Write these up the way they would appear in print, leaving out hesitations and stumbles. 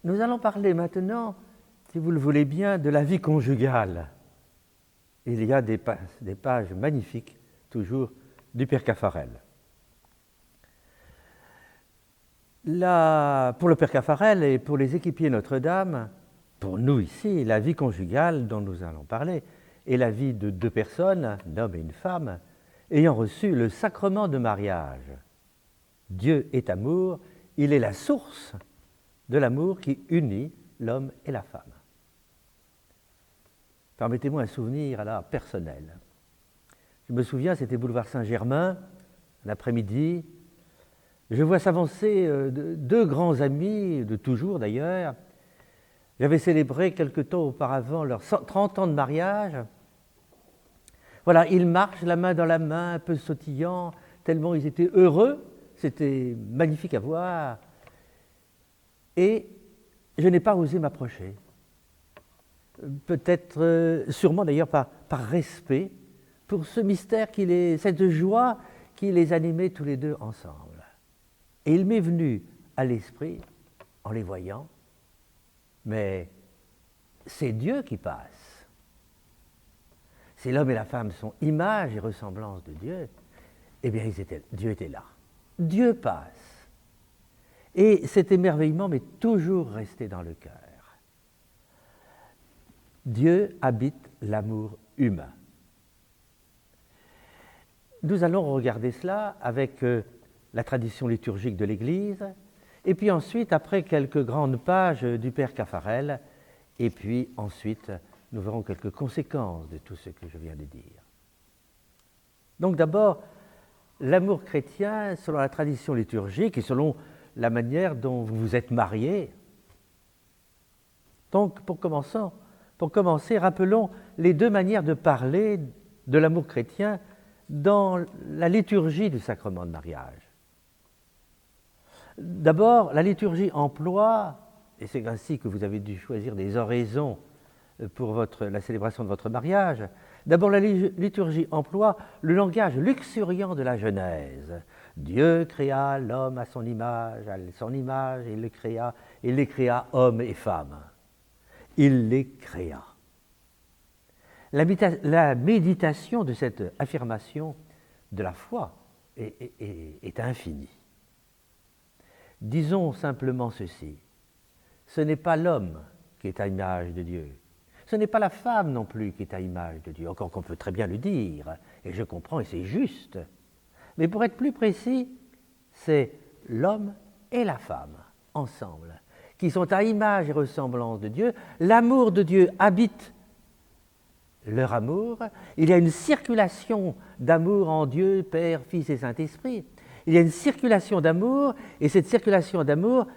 Nous allons parler maintenant, si vous le voulez bien, de la vie conjugale. Il y a des pages magnifiques, toujours, du Père Caffarel. Pour le Père Caffarel et pour les équipiers Notre-Dame, pour nous ici, la vie conjugale dont nous allons parler est la vie de deux personnes, un homme et une femme, ayant reçu le sacrement de mariage. Dieu est amour, il est la source de l'amour qui unit l'homme et la femme. Permettez-moi un souvenir alors personnel. Je me souviens, c'était boulevard Saint-Germain, un après-midi. Je vois s'avancer deux grands amis, de toujours d'ailleurs. J'avais célébré quelque temps auparavant leurs 30 ans de mariage. Voilà, ils marchent la main dans la main, un peu sautillant, tellement ils étaient heureux. C'était magnifique à voir. Et je n'ai pas osé m'approcher. Peut-être, sûrement d'ailleurs par respect pour ce mystère, cette joie qui les animait tous les deux ensemble. Et il m'est venu à l'esprit, en les voyant, mais c'est Dieu qui passe. Si l'homme et la femme sont image et ressemblance de Dieu, eh bien Dieu était là. Dieu passe. Et cet émerveillement m'est toujours resté dans le cœur. Dieu habite l'amour humain. Nous allons regarder cela avec la tradition liturgique de l'Église, et puis ensuite, après quelques grandes pages du Père Caffarel, et puis ensuite, nous verrons quelques conséquences de tout ce que je viens de dire. Donc d'abord, l'amour chrétien, selon la tradition liturgique et selon la manière dont vous vous êtes mariés. Donc, pour commencer, rappelons les deux manières de parler de l'amour chrétien dans la liturgie du sacrement de mariage. D'abord, la liturgie emploie, et c'est ainsi que vous avez dû choisir des oraisons pour la célébration de votre mariage, d'abord la liturgie emploie le langage luxuriant de la Genèse. Dieu créa l'homme à son image, il les créa hommes et femmes. Il les créa. La méditation de cette affirmation de la foi est infinie. Disons simplement ceci, ce n'est pas l'homme qui est à l'image de Dieu, ce n'est pas la femme non plus qui est à l'image de Dieu, encore qu'on peut très bien le dire, et je comprends et c'est juste. Mais pour être plus précis, c'est l'homme et la femme, ensemble, qui sont à image et ressemblance de Dieu. L'amour de Dieu habite leur amour. Il y a une circulation d'amour en Dieu, Père, Fils et Saint-Esprit. Il y a une circulation d'amour, et cette circulation d'amour,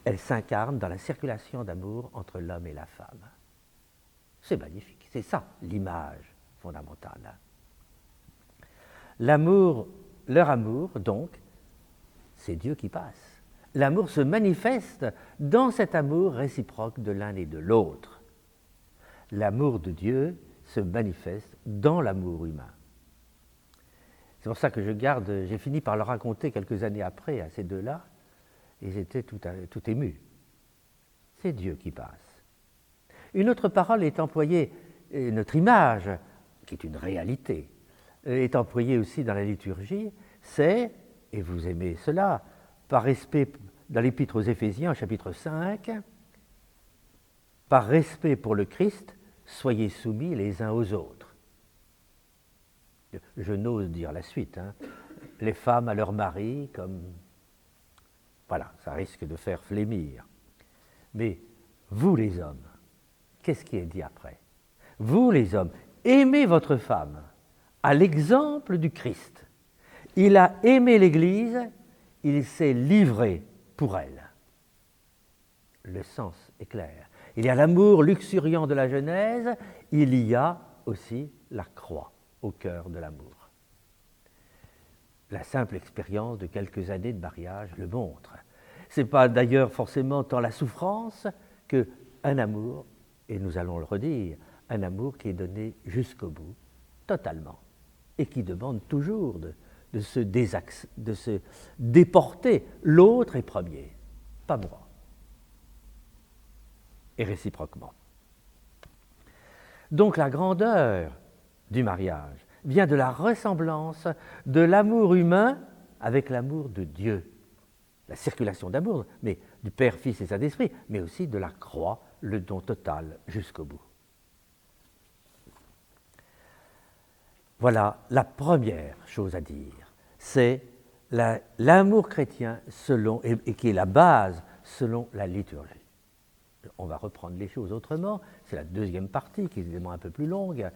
elle s'incarne dans la circulation d'amour entre l'homme et la femme. C'est magnifique, c'est ça l'image fondamentale. Leur amour, donc, c'est Dieu qui passe. L'amour se manifeste dans cet amour réciproque de l'un et de l'autre. L'amour de Dieu se manifeste dans l'amour humain. C'est pour ça que j'ai fini par le raconter quelques années après à ces deux-là, et j'étais tout ému. C'est Dieu qui passe. Une autre parole est employée, notre image, qui est une réalité, est employée aussi dans la liturgie, c'est, et vous aimez cela, par respect dans l'Épître aux Éphésiens, chapitre 5, par respect pour le Christ, soyez soumis les uns aux autres. Je n'ose dire la suite, les femmes à leur mari, comme... Voilà, ça risque de faire flémir. Mais vous les hommes, qu'est-ce qui est dit après? Vous les hommes, aimez votre femme à l'exemple du Christ. Il a aimé l'Église, il s'est livré pour elle. Le sens est clair. Il y a l'amour luxuriant de la Genèse, il y a aussi la croix au cœur de l'amour. La simple expérience de quelques années de mariage le montre. Ce n'est pas d'ailleurs forcément tant la souffrance qu'un amour, et nous allons le redire, un amour qui est donné jusqu'au bout, totalement, et qui demande toujours de se déporter. L'autre est premier, pas moi. et réciproquement. Donc la grandeur du mariage vient de la ressemblance de l'amour humain avec l'amour de Dieu. La circulation d'amour, mais du Père, Fils et Saint-Esprit, mais aussi de la croix, le don total jusqu'au bout. Voilà la première chose à dire, c'est l'amour chrétien selon, et qui est la base selon la liturgie. On va reprendre les choses autrement, c'est la deuxième partie qui est évidemment un peu plus longue,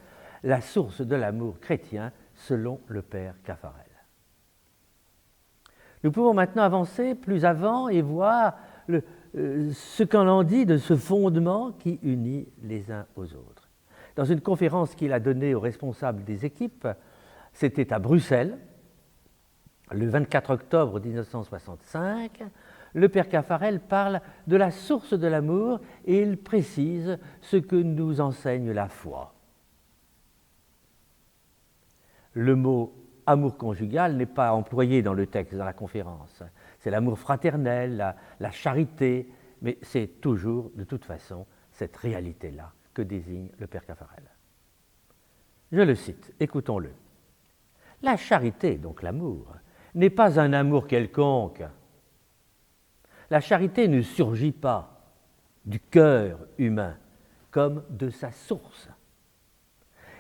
la source de l'amour chrétien selon le Père Caffarel. Nous pouvons maintenant avancer plus avant et voir ce qu'en en dit de ce fondement qui unit les uns aux autres. Dans une conférence qu'il a donnée aux responsables des équipes, c'était à Bruxelles, le 24 octobre 1965, le Père Caffarel parle de la source de l'amour et il précise ce que nous enseigne la foi. Le mot amour conjugal n'est pas employé dans le texte, dans la conférence. C'est l'amour fraternel, la charité, mais c'est toujours, de toute façon, cette réalité-là que désigne le Père Caffarel. Je le cite, écoutons-le. La charité, donc l'amour, n'est pas un amour quelconque. La charité ne surgit pas du cœur humain comme de sa source.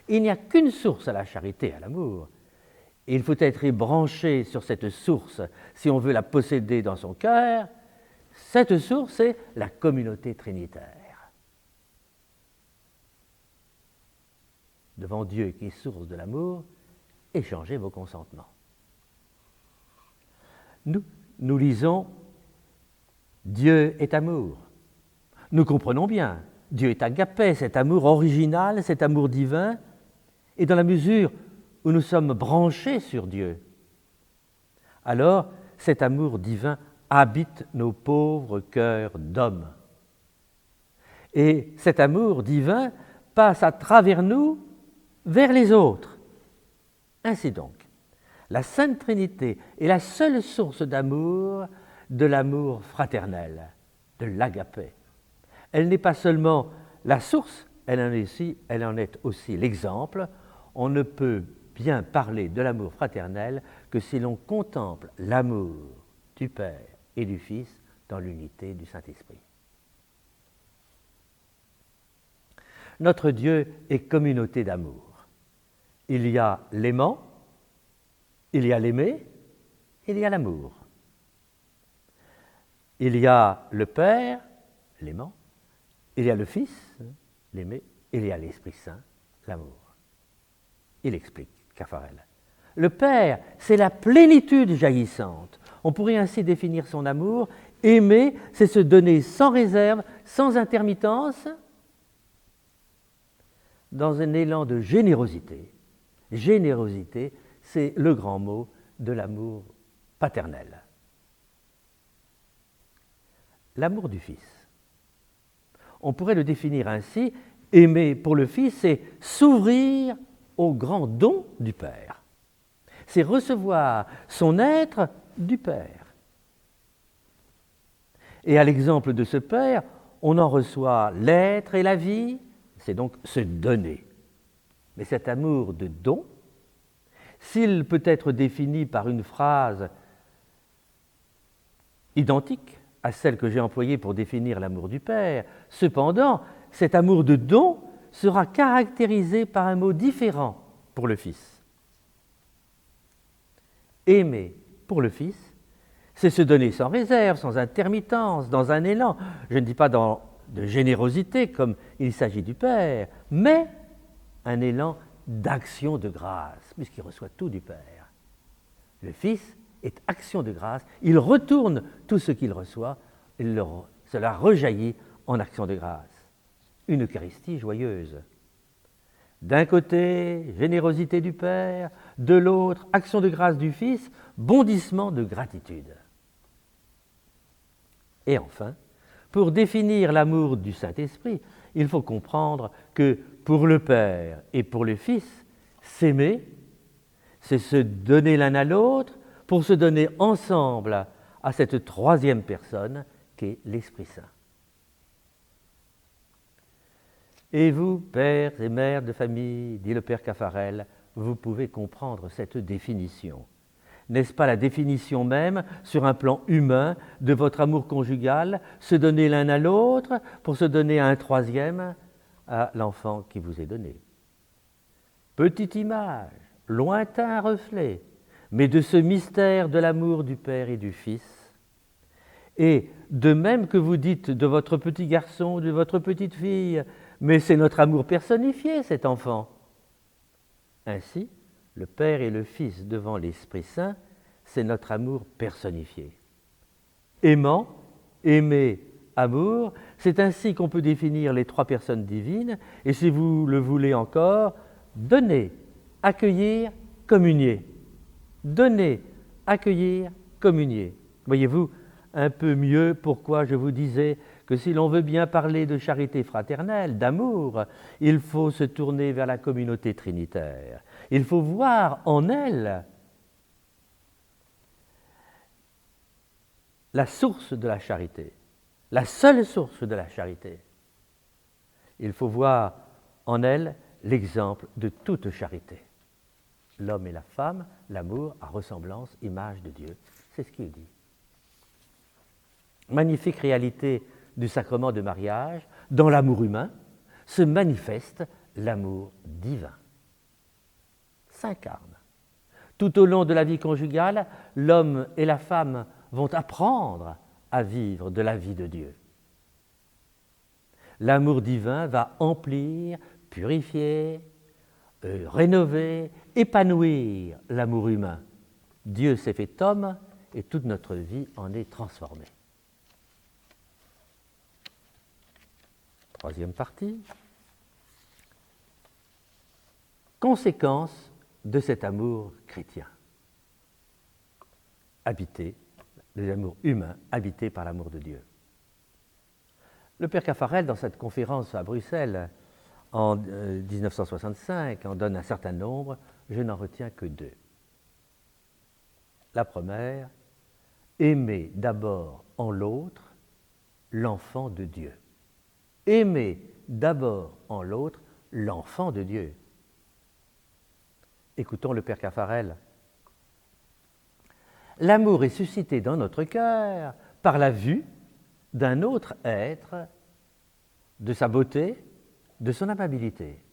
Il n'y a qu'une source à la charité, à l'amour. Et il faut être branché sur cette source si on veut la posséder dans son cœur. Cette source, c'est la communauté trinitaire. Devant Dieu qui est source de l'amour, échangez vos consentements. Nous lisons « Dieu est amour ». Nous comprenons bien, Dieu est agapé, cet amour original, cet amour divin, et dans la mesure où nous sommes branchés sur Dieu, alors cet amour divin habite nos pauvres cœurs d'hommes. Et cet amour divin passe à travers nous vers les autres. Ainsi donc, la Sainte Trinité est la seule source d'amour, de l'amour fraternel, de l'agapé. Elle n'est pas seulement la source, elle en est aussi l'exemple. On ne peut bien parler de l'amour fraternel que si l'on contemple l'amour du Père et du Fils dans l'unité du Saint-Esprit. Notre Dieu est communauté d'amour. Il y a l'aimant, il y a l'aimé, il y a l'amour. Il y a le Père, l'aimant, il y a le Fils, l'aimé, il y a l'Esprit Saint, l'amour. Il explique, Caffarel. Le Père, c'est la plénitude jaillissante. On pourrait ainsi définir son amour. Aimer, c'est se donner sans réserve, sans intermittence, dans un élan de générosité. Générosité, c'est le grand mot de l'amour paternel. L'amour du Fils. On pourrait le définir ainsi, aimer pour le Fils, c'est s'ouvrir au grand don du Père. C'est recevoir son être du Père. Et à l'exemple de ce Père, on en reçoit l'être et la vie, c'est donc se donner. Mais cet amour de don, s'il peut être défini par une phrase identique à celle que j'ai employée pour définir l'amour du Père, cependant, cet amour de don sera caractérisé par un mot différent pour le Fils. Aimer pour le Fils, c'est se donner sans réserve, sans intermittence, dans un élan. Je ne dis pas de générosité comme il s'agit du Père, mais un élan d'action de grâce, puisqu'il reçoit tout du Père. Le Fils est action de grâce, il retourne tout ce qu'il reçoit, cela rejaillit en action de grâce. Une Eucharistie joyeuse. D'un côté, générosité du Père, de l'autre, action de grâce du Fils, bondissement de gratitude. Et enfin, pour définir l'amour du Saint-Esprit, il faut comprendre que pour le Père et pour le Fils, s'aimer, c'est se donner l'un à l'autre pour se donner ensemble à cette troisième personne qu'est l'Esprit Saint. Et vous, pères et mères de famille, dit le père Caffarel, vous pouvez comprendre cette définition. N'est-ce pas la définition même, sur un plan humain, de votre amour conjugal, se donner l'un à l'autre pour se donner à un troisième, à l'enfant qui vous est donné? Petite image, lointain reflet, mais de ce mystère de l'amour du Père et du Fils. Et de même que vous dites de votre petit garçon, de votre petite fille, mais c'est notre amour personnifié, cet enfant. Ainsi, le Père et le Fils devant l'Esprit Saint, c'est notre amour personnifié. Aimant, aimer, amour, c'est ainsi qu'on peut définir les trois personnes divines, et si vous le voulez encore, donner, accueillir, communier. Donner, accueillir, communier. Voyez-vous un peu mieux pourquoi je vous disais que si l'on veut bien parler de charité fraternelle, d'amour, il faut se tourner vers la communauté trinitaire. Il faut voir en elle la source de la charité, la seule source de la charité. Il faut voir en elle l'exemple de toute charité. L'homme et la femme, l'amour à ressemblance, image de Dieu. C'est ce qu'il dit. Magnifique réalité du sacrement de mariage, dans l'amour humain, se manifeste l'amour divin. S'incarne. Tout au long de la vie conjugale, l'homme et la femme vont apprendre à vivre de la vie de Dieu. L'amour divin va emplir, purifier, rénover, épanouir l'amour humain. Dieu s'est fait homme et toute notre vie en est transformée. Troisième partie. Conséquence de cet amour chrétien. Habité, l'amour humain, habité par l'amour de Dieu. Le père Caffarel, dans cette conférence à Bruxelles, en 1965, en donne un certain nombre, je n'en retiens que deux. La première, aimer d'abord en l'autre l'enfant de Dieu. Aimer d'abord en l'autre l'enfant de Dieu. Écoutons le père Caffarel. L'amour est suscité dans notre cœur par la vue d'un autre être, de sa beauté, de son amabilité.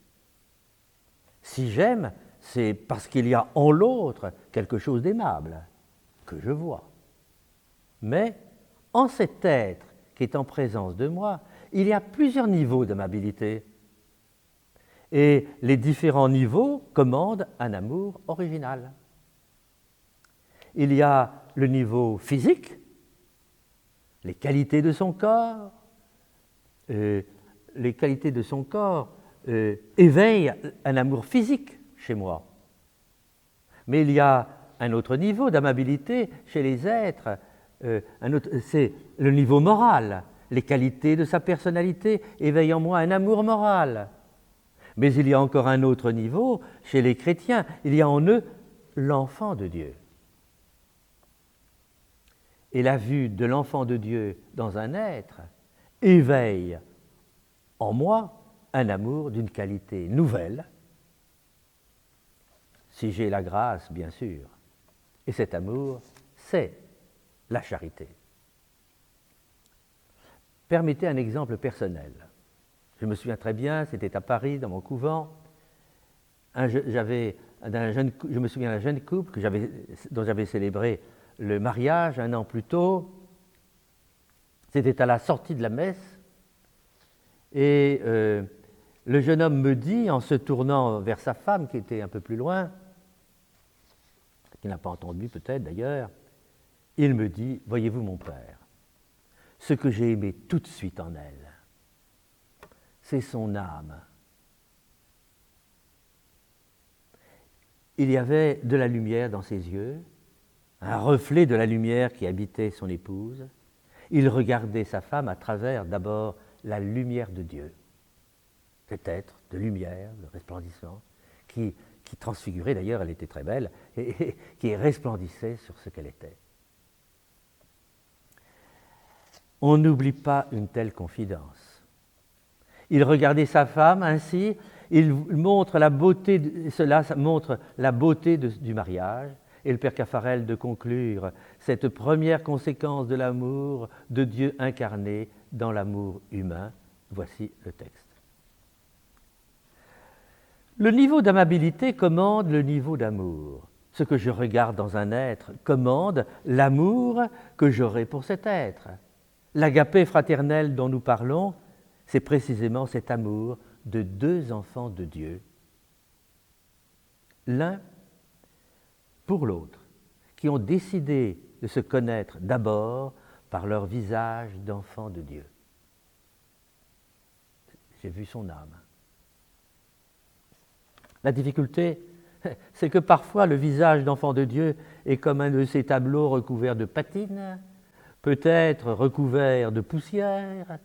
Si j'aime, c'est parce qu'il y a en l'autre quelque chose d'aimable que je vois. Mais en cet être qui est en présence de moi, il y a plusieurs niveaux d'amabilité. Et les différents niveaux commandent un amour original. Il y a le niveau physique, les qualités de son corps. Les qualités de son corps éveillent un amour physique chez moi. Mais il y a un autre niveau d'amabilité chez les êtres, c'est le niveau moral. Les qualités de sa personnalité éveillent en moi un amour moral. Mais il y a encore un autre niveau chez les chrétiens. Il y a en eux l'enfant de Dieu. Et la vue de l'enfant de Dieu dans un être éveille en moi un amour d'une qualité nouvelle, si j'ai la grâce, bien sûr. Et cet amour, c'est la charité. Permettez un exemple personnel. Je me souviens très bien, c'était à Paris, dans mon couvent. Je me souviens d'un jeune couple dont j'avais célébré le mariage 1 an plus tôt. C'était à la sortie de la messe. Et le jeune homme me dit, en se tournant vers sa femme, qui était un peu plus loin, qui n'a pas entendu peut-être d'ailleurs, il me dit, voyez-vous mon père, ce que j'ai aimé tout de suite en elle, c'est son âme. Il y avait de la lumière dans ses yeux, un reflet de la lumière qui habitait son épouse. Il regardait sa femme à travers d'abord la lumière de Dieu, cet être de lumière, de resplendissant, qui transfigurait, d'ailleurs elle était très belle, et qui resplendissait sur ce qu'elle était. On n'oublie pas une telle confidence. Il regardait sa femme ainsi, il montre la beauté, cela montre la beauté du mariage. Et le Père Caffarel de conclure cette première conséquence de l'amour de Dieu incarné dans l'amour humain. Voici le texte. Le niveau d'amabilité commande le niveau d'amour. Ce que je regarde dans un être commande l'amour que j'aurai pour cet être. L'agapé fraternel dont nous parlons, c'est précisément cet amour de deux enfants de Dieu, l'un pour l'autre, qui ont décidé de se connaître d'abord par leur visage d'enfants de Dieu. J'ai vu son âme. La difficulté, c'est que parfois le visage d'enfant de Dieu est comme un de ces tableaux recouverts de patine, peut-être recouvert de poussière,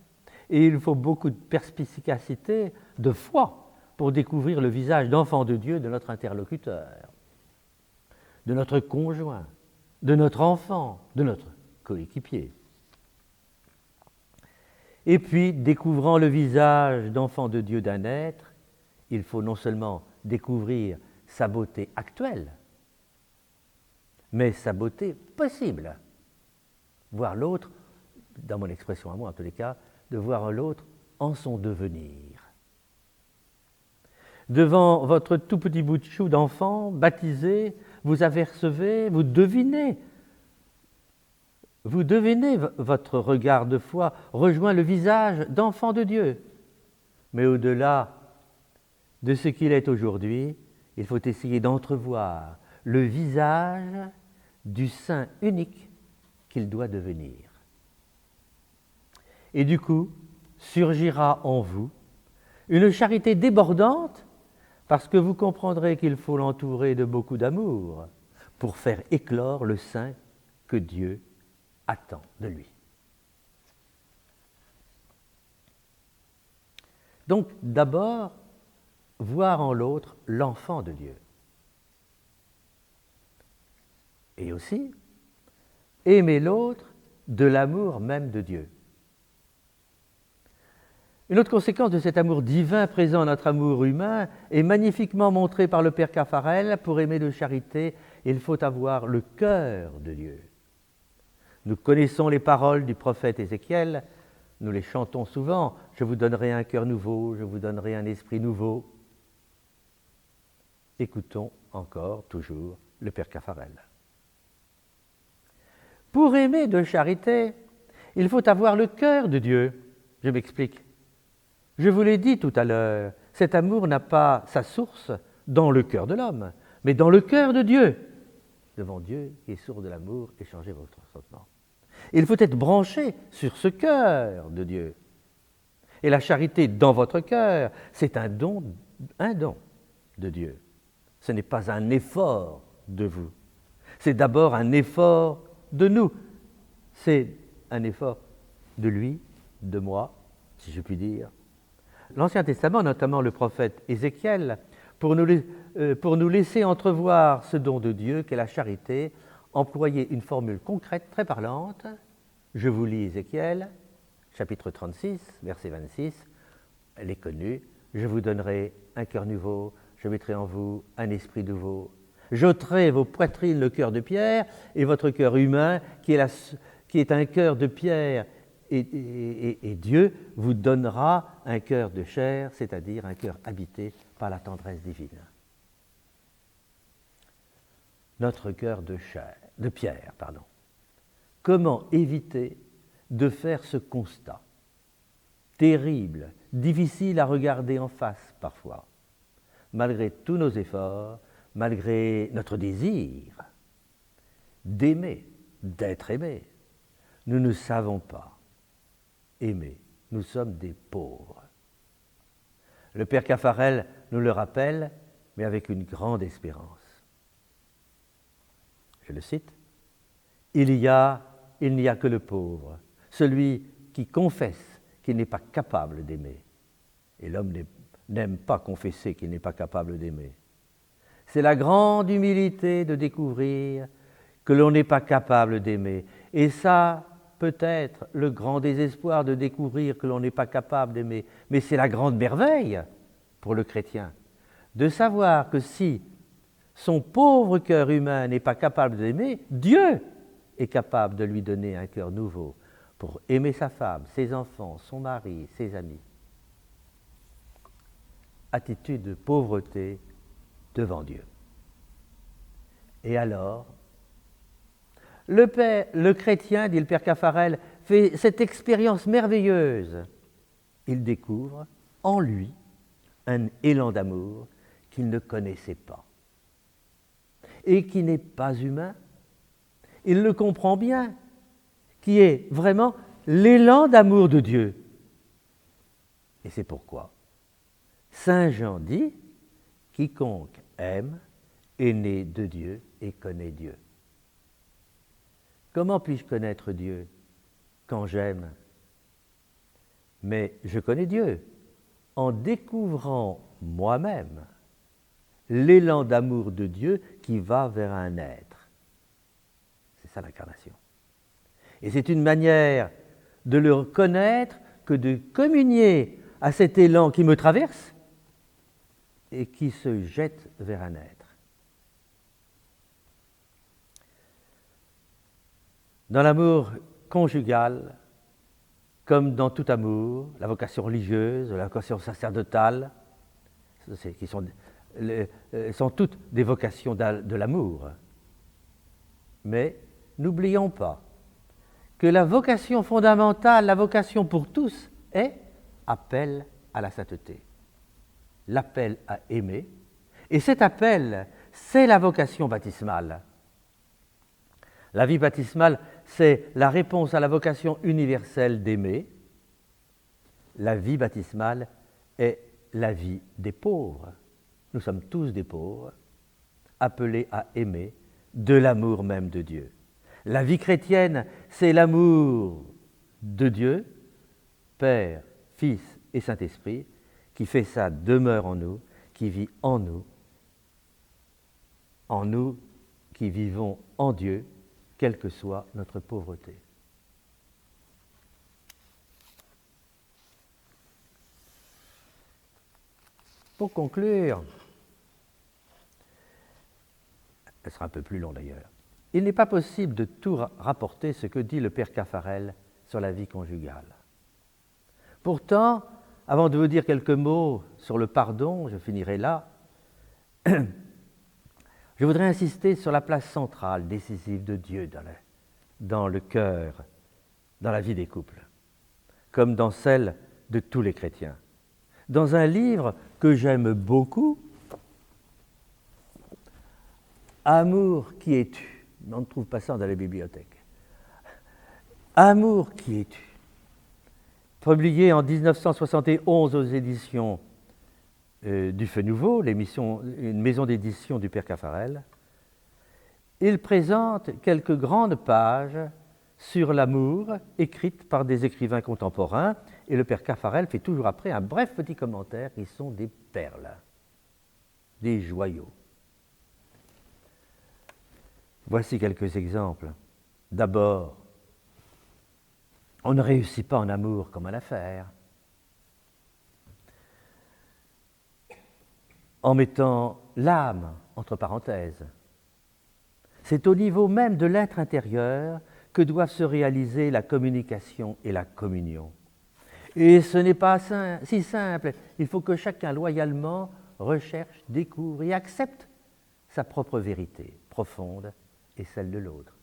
et il faut beaucoup de perspicacité, de foi, pour découvrir le visage d'enfant de Dieu de notre interlocuteur, de notre conjoint, de notre enfant, de notre coéquipier. Et puis, découvrant le visage d'enfant de Dieu d'un être, il faut non seulement découvrir sa beauté actuelle, mais sa beauté possible. Voir l'autre, dans mon expression à moi en tous les cas, de voir l'autre en son devenir. Devant votre tout petit bout de chou d'enfant, baptisé, vous apercevez, vous devinez votre regard de foi rejoint le visage d'enfant de Dieu. Mais au-delà de ce qu'il est aujourd'hui, il faut essayer d'entrevoir le visage du saint unique qu'il doit devenir. Et du coup, surgira en vous une charité débordante parce que vous comprendrez qu'il faut l'entourer de beaucoup d'amour pour faire éclore le saint que Dieu attend de lui. Donc, d'abord, voir en l'autre l'enfant de Dieu. Et aussi, aimer l'autre de l'amour même de Dieu. Une autre conséquence de cet amour divin présent dans notre amour humain est magnifiquement montrée par le Père Caffarel. Pour aimer de charité, il faut avoir le cœur de Dieu. Nous connaissons les paroles du prophète Ézéchiel, nous les chantons souvent. Je vous donnerai un cœur nouveau, je vous donnerai un esprit nouveau. Écoutons encore, toujours, le Père Caffarel. Pour aimer de charité, il faut avoir le cœur de Dieu. Je m'explique. Je vous l'ai dit tout à l'heure, cet amour n'a pas sa source dans le cœur de l'homme, mais dans le cœur de Dieu. Devant Dieu qui est source de l'amour, échangez votre sentiment. Il faut être branché sur ce cœur de Dieu. Et la charité dans votre cœur, c'est un don de Dieu. Ce n'est pas un effort de vous. C'est d'abord un effort de nous. C'est un effort de lui, de moi, si je puis dire. L'Ancien Testament, notamment le prophète Ézéchiel, pour nous laisser entrevoir ce don de Dieu qu'est la charité, employait une formule concrète, très parlante. Je vous lis Ézéchiel, chapitre 36, verset 26. Elle est connue. Je vous donnerai un cœur nouveau, je mettrai en vous un esprit nouveau. J'ôterai vos poitrines le cœur de pierre et votre cœur humain, qui est un cœur de pierre, et Dieu vous donnera un cœur de chair, c'est-à-dire un cœur habité par la tendresse divine. Notre cœur de pierre. Comment éviter de faire ce constat terrible, difficile à regarder en face parfois, malgré tous nos efforts, malgré notre désir d'aimer, d'être aimé, nous ne savons pas aimer. Nous sommes des pauvres. Le Père Caffarel nous le rappelle, mais avec une grande espérance. Je le cite. Il n'y a que le pauvre, celui qui confesse qu'il n'est pas capable d'aimer. Et l'homme n'aime pas confesser qu'il n'est pas capable d'aimer. C'est la grande humilité de découvrir que l'on n'est pas capable d'aimer. Et ça, peut-être le grand désespoir de découvrir que l'on n'est pas capable d'aimer, mais c'est la grande merveille pour le chrétien de savoir que si son pauvre cœur humain n'est pas capable d'aimer, Dieu est capable de lui donner un cœur nouveau pour aimer sa femme, ses enfants, son mari, ses amis. Attitude de pauvreté devant Dieu. Et alors, le chrétien, dit le père Caffarel, fait cette expérience merveilleuse. Il découvre en lui un élan d'amour qu'il ne connaissait pas et qui n'est pas humain. Il le comprend bien, qui est vraiment l'élan d'amour de Dieu. Et c'est pourquoi Saint Jean dit « Quiconque aime est né de Dieu et connaît Dieu ». Comment puis-je connaître Dieu quand j'aime? Mais je connais Dieu en découvrant moi-même l'élan d'amour de Dieu qui va vers un être. C'est ça l'incarnation. Et c'est une manière de le connaître que de communier à cet élan qui me traverse et qui se jette vers un être. Dans l'amour conjugal, comme dans tout amour, la vocation religieuse, la vocation sacerdotale, qui sont toutes des vocations de l'amour. Mais n'oublions pas que la vocation fondamentale, la vocation pour tous, est appel à la sainteté, l'appel à aimer. Et cet appel, c'est la vocation baptismale. La vie baptismale, c'est la réponse à la vocation universelle d'aimer. La vie baptismale est la vie des pauvres. Nous sommes tous des pauvres, appelés à aimer de l'amour même de Dieu. La vie chrétienne, c'est l'amour de Dieu, Père, Fils et Saint-Esprit, qui fait sa demeure en nous, qui vit en nous qui vivons en Dieu, quelle que soit notre pauvreté. Pour conclure, elle sera un peu plus long d'ailleurs, il n'est pas possible de tout rapporter ce que dit le père Caffarel sur la vie conjugale. Pourtant, avant de vous dire quelques mots sur le pardon, je finirai là, je voudrais insister sur la place centrale, décisive de Dieu dans le cœur, dans la vie des couples, comme dans celle de tous les chrétiens. Dans un livre que j'aime beaucoup, Amour, qui es-tu? On ne trouve pas ça dans la bibliothèque. Amour, qui es-tu? Publié en 1971 aux éditions du Feu Nouveau, une maison d'édition du père Caffarel, il présente quelques grandes pages sur l'amour, écrites par des écrivains contemporains, et le père Caffarel fait toujours après un bref petit commentaire qui sont des perles, des joyaux. Voici quelques exemples. D'abord, on ne réussit pas en amour comme en affaires. En mettant l'âme entre parenthèses. C'est au niveau même de l'être intérieur que doivent se réaliser la communication et la communion. Et ce n'est pas si simple. Il faut que chacun loyalement recherche, découvre et accepte sa propre vérité profonde et celle de l'autre.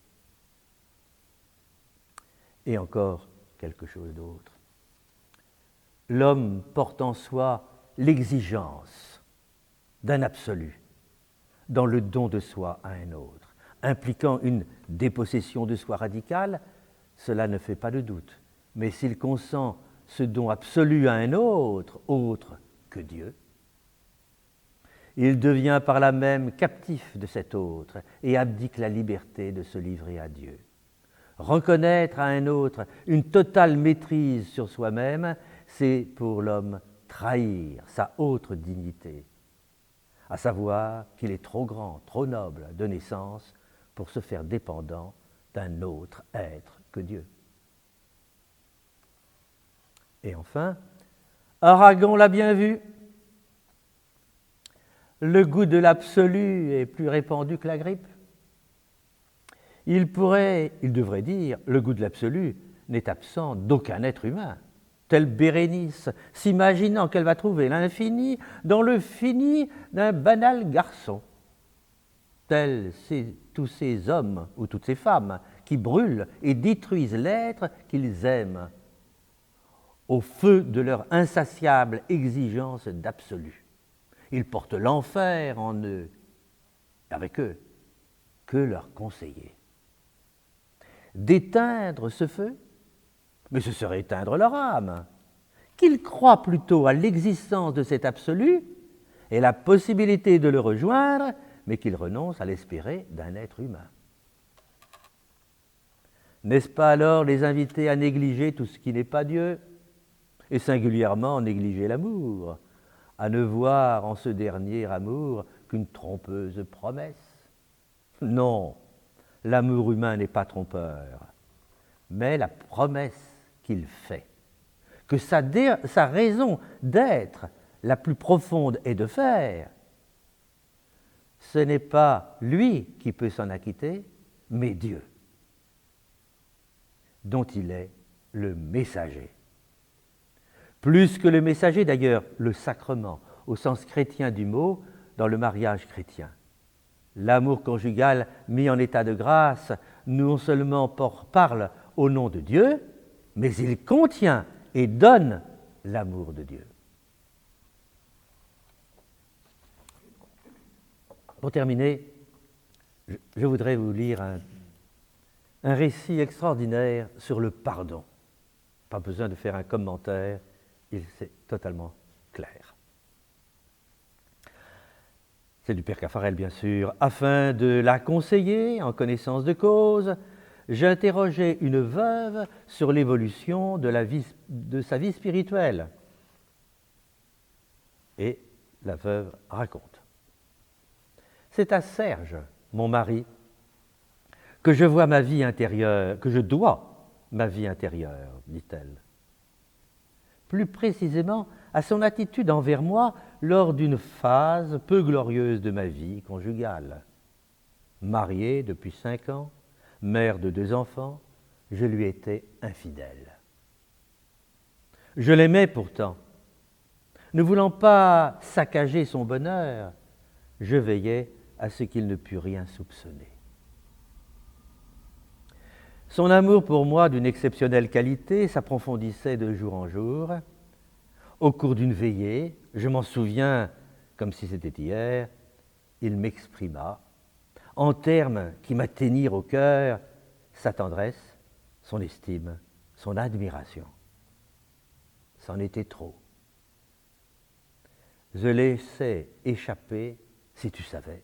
Et encore quelque chose d'autre. L'homme porte en soi l'exigence d'un absolu dans le don de soi à un autre, impliquant une dépossession de soi radicale, cela ne fait pas de doute. Mais s'il consent ce don absolu à un autre que Dieu, il devient par là même captif de cet autre et abdique la liberté de se livrer à Dieu. Reconnaître à un autre une totale maîtrise sur soi-même, c'est pour l'homme trahir sa autre dignité, à savoir qu'il est trop grand, trop noble de naissance pour se faire dépendant d'un autre être que Dieu. Et enfin, Aragon l'a bien vu. Le goût de l'absolu est plus répandu que la grippe. Il devrait dire, le goût de l'absolu n'est absent d'aucun être humain. Telle Bérénice, s'imaginant qu'elle va trouver l'infini dans le fini d'un banal garçon. Tels tous ces hommes ou toutes ces femmes qui brûlent et détruisent l'être qu'ils aiment au feu de leur insatiable exigence d'absolu. Ils portent l'enfer en eux, avec eux, que leur conseiller. D'éteindre ce feu, mais ce serait éteindre leur âme. Qu'ils croient plutôt à l'existence de cet absolu et la possibilité de le rejoindre, mais qu'ils renoncent à l'espérer d'un être humain. N'est-ce pas alors les inviter à négliger tout ce qui n'est pas Dieu, et singulièrement négliger l'amour, à ne voir en ce dernier amour qu'une trompeuse promesse? Non, l'amour humain n'est pas trompeur, mais la promesse qu'il fait, que sa raison d'être la plus profonde est de faire. Ce n'est pas lui qui peut s'en acquitter, mais Dieu, dont il est le messager. Plus que le messager, d'ailleurs, le sacrement, au sens chrétien du mot, dans le mariage chrétien. L'amour conjugal mis en état de grâce non seulement parle au nom de Dieu, mais il contient et donne l'amour de Dieu. Pour terminer, je voudrais vous lire un récit extraordinaire sur le pardon. Pas besoin de faire un commentaire, c'est totalement clair. C'est du père Caffarel, bien sûr. Afin de la conseiller en connaissance de cause, j'interrogeais une veuve sur l'évolution de sa vie spirituelle. Et la veuve raconte. C'est à Serge, mon mari, que je vois ma vie intérieure, que je dois ma vie intérieure, dit-elle. Plus précisément à son attitude envers moi lors d'une phase peu glorieuse de ma vie conjugale. Mariée depuis 5 ans, mère de 2 enfants, je lui étais infidèle. Je l'aimais pourtant. Ne voulant pas saccager son bonheur, je veillais à ce qu'il ne pût rien soupçonner. Son amour pour moi, d'une exceptionnelle qualité, s'approfondissait de jour en jour. Au cours d'une veillée, je m'en souviens comme si c'était hier, il m'exprima, en termes qui m'atteignirent au cœur, sa tendresse, son estime, son admiration. C'en était trop. Je laissais échapper, si tu savais.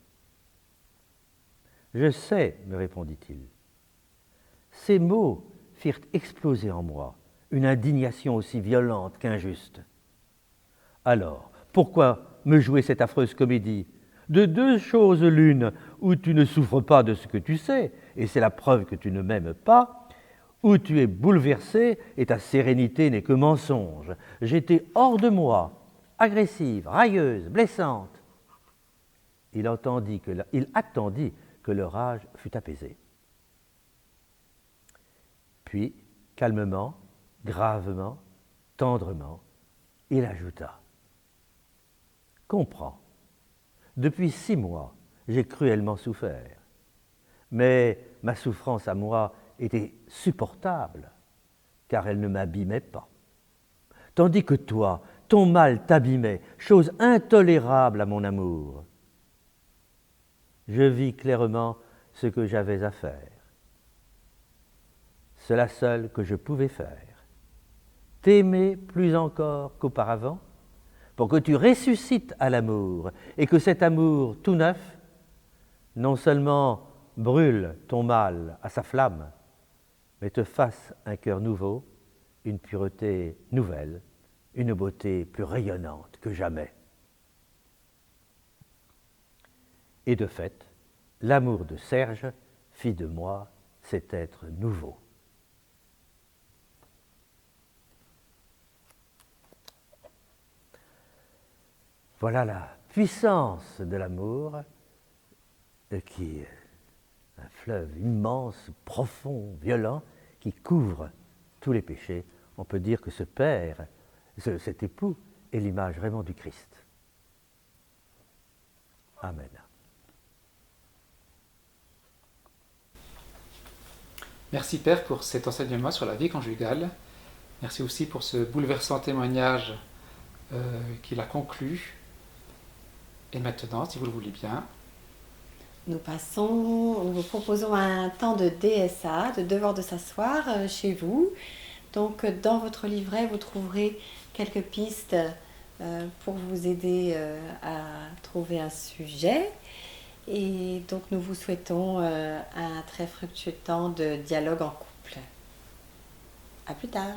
Je sais, me répondit-il. Ces mots firent exploser en moi une indignation aussi violente qu'injuste. Alors, pourquoi me jouer cette affreuse comédie? De 2 choses l'une, ou tu ne souffres pas de ce que tu sais, et c'est la preuve que tu ne m'aimes pas, ou tu es bouleversé et ta sérénité n'est que mensonge. J'étais hors de moi, agressive, railleuse, blessante. Il attendit que le rage fût apaisé. Puis, calmement, gravement, tendrement, il ajouta « Comprends, depuis 6 mois, j'ai cruellement souffert, mais ma souffrance à moi était supportable, car elle ne m'abîmait pas. Tandis que toi, ton mal t'abîmait, chose intolérable à mon amour. Je vis clairement ce que j'avais à faire. Cela seul que je pouvais faire. T'aimer plus encore qu'auparavant, pour que tu ressuscites à l'amour, et que cet amour tout neuf, non seulement brûle ton mal à sa flamme, mais te fasse un cœur nouveau, une pureté nouvelle, une beauté plus rayonnante que jamais. Et de fait, l'amour de Serge fit de moi cet être nouveau. Voilà la puissance de l'amour qui est un fleuve immense, profond, violent, qui couvre tous les péchés. On peut dire que ce père, cet époux, est l'image vraiment du Christ. Amen. Merci Père pour cet enseignement sur la vie conjugale. Merci aussi pour ce bouleversant témoignage qu'il a conclu. Et maintenant, si vous le voulez bien, nous vous proposons un temps de DSA, de devoir de s'asseoir chez vous. Donc dans votre livret, vous trouverez quelques pistes pour vous aider à trouver un sujet. Et donc nous vous souhaitons un très fructueux temps de dialogue en couple. À plus tard.